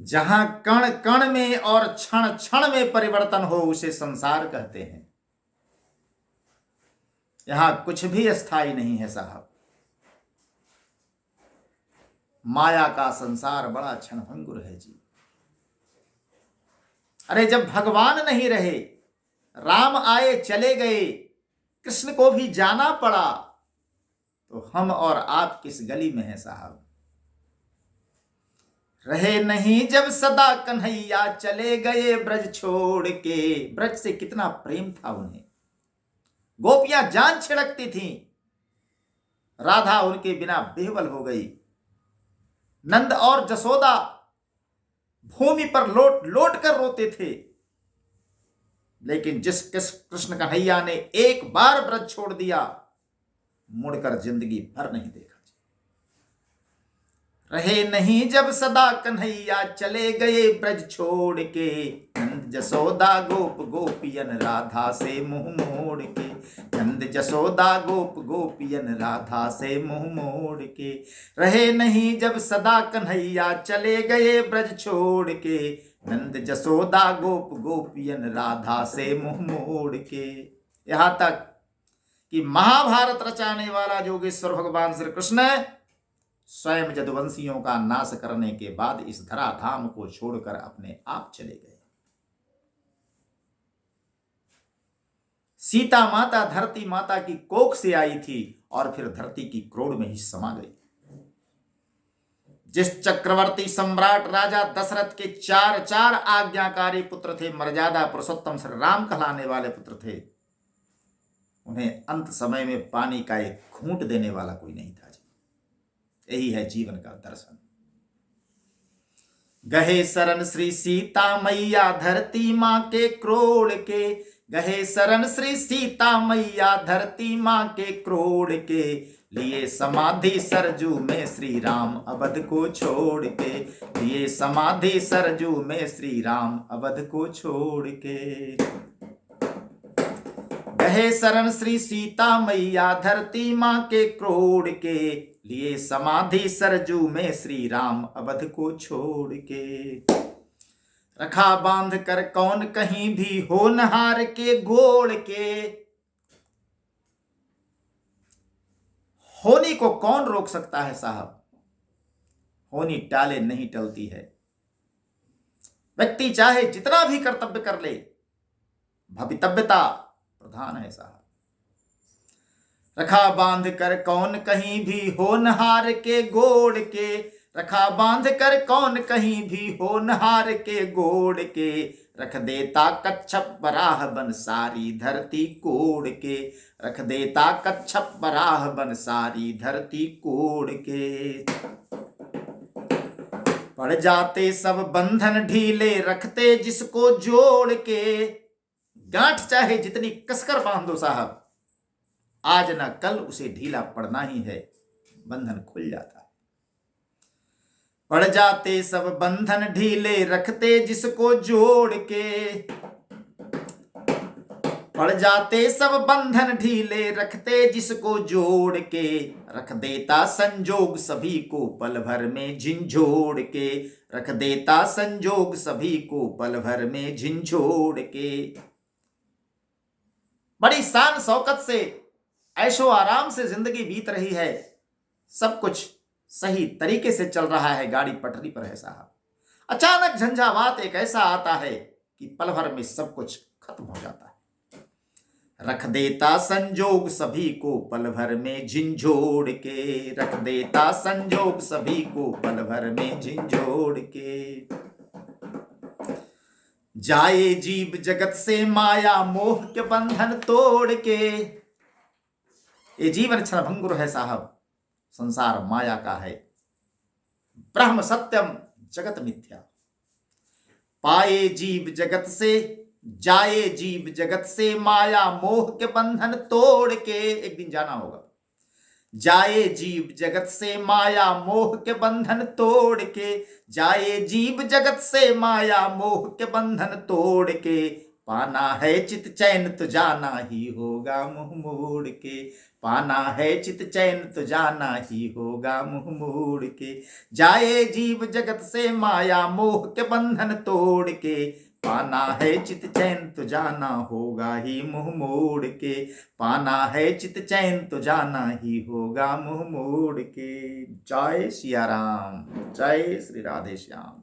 जहां कण कण में और क्षण क्षण में परिवर्तन हो उसे संसार कहते हैं। यहां कुछ भी स्थायी नहीं है साहब। माया का संसार बड़ा क्षणभंगुर है जी। अरे जब भगवान नहीं रहे, राम आए चले गए, कृष्ण को भी जाना पड़ा, तो हम और आप किस गली में हैं साहब। रहे नहीं जब सदा कन्हैया चले गए ब्रज छोड़ के। ब्रज से कितना प्रेम था उन्हें। गोपियां जान छिड़कती थीं, राधा उनके बिना बेवल हो गई। नंद और जसोदा भूमि पर लोट लोट कर रोते थे। लेकिन जिस कृष्ण कन्हैया ने एक बार ब्रज छोड़ दिया, मुड़कर जिंदगी भर नहीं देखा। रहे नहीं जब सदा कन्हैया चले गए ब्रज छोड़ के। नंद जसोदा गोप गोपियन राधा से मुंह मोड़ के। नंद जसोदा गोप गोपियन राधा से मुंह मोड़ के। रहे नहीं जब सदा कन्हैया चले गए ब्रज छोड़ के। नंद जसोदा गोप गोपियन राधा से मुंह मोड़ के। यहां तक कि महाभारत रचाने वाला योगेश्वर भगवान श्री कृष्ण स्वयं यदुवंशियों का नाश करने के बाद इस धराधाम को छोड़कर अपने आप चले गए। सीता माता धरती माता की कोख से आई थी और फिर धरती की क्रोड़ में ही समा गई। जिस चक्रवर्ती सम्राट राजा दशरथ के चार चार आज्ञाकारी पुत्र थे, मर्यादा पुरुषोत्तम श्री राम कहलाने वाले पुत्र थे, उन्हें अंत समय में पानी का एक घूंट देने वाला कोई नहीं था। यही है जीवन का दर्शन। गहे शरण श्री सीता मैया धरती मां के क्रोड़ के। गहे शरण श्री सीता मैया धरती मां के क्रोड़ के। लिए समाधि सरजू में श्री राम अवध को छोड़ के। लिए समाधि सरजू में श्री राम अवध को छोड़ के। गहे शरण श्री सीता मैया धरती मां के क्रोड़ के। लिए समाधि सरजू में श्री राम अवध को छोड़ के। रखा बांध कर कौन कहीं भी होनहार के गोड़ के। होनी को कौन रोक सकता है साहब। होनी टाले नहीं टलती है। व्यक्ति चाहे जितना भी कर्तव्य कर ले, भवितव्यता प्रधान है साहब। रखा बांध कर कौन कहीं भी होनहार के गोड़ के। रखा बांध कर कौन कहीं भी होनहार के गोड़ के। रख देता कच्छप बराह बन सारी धरती कोड़ के। रख देता कच्छप बराह बन सारी धरती कोड़ के। पड़ जाते सब बंधन ढीले रखते जिसको जोड़ के। गांठ चाहे जितनी कसकर बांध दो साहब, आज न कल उसे ढीला पड़ना ही है, बंधन खुल जाता है। पड़ जाते सब बंधन ढीले रखते जिसको जोड़ के। पड़ जाते सब बंधन ढीले रखते जिसको जोड़ के। रख देता संजोग सभी को पल भर में झिंझोड़ के। रख देता संजोग सभी को पल भर में झिंझोड़ के। बड़ी शान शौकत से ऐशो आराम से जिंदगी बीत रही है। सब कुछ सही तरीके से चल रहा है, गाड़ी पटरी पर है साहब। अचानक झंझावात एक ऐसा आता है कि पल भर में सब कुछ खत्म हो जाता है। रख देता संजोग सभी को पल भर में झिंझोड़ के। रख देता संजोग सभी को पल भर में झिंझोड़ के। जाए जीव जगत से माया मोह के बंधन तोड़ के। ये जीवन क्षणभंगुर है साहब, संसार माया का है। ब्रह्म सत्यम जगत मिथ्या। पाए जीव जगत से जाए जीव जगत से माया मोह के बंधन तोड़ के। एक दिन जाना होगा। जाए जीव जगत से माया मोह के बंधन तोड़ के। जाए जीव जगत से माया मोह के बंधन तोड़ के। पाना है चित चैन तो जाना ही होगा मुंह मोड़ के। पाना है चित चैन तो जाना ही होगा मुंह मोड़ के। जाए जीव जगत से माया मोह के बंधन तोड़ के, पाना है चित चैन तो जाना होगा ही मुंह मोड़ के। पाना है चित चैन तो जाना ही होगा मुंह मोड़ के। जय सिया राम, जय श्री राधे श्याम।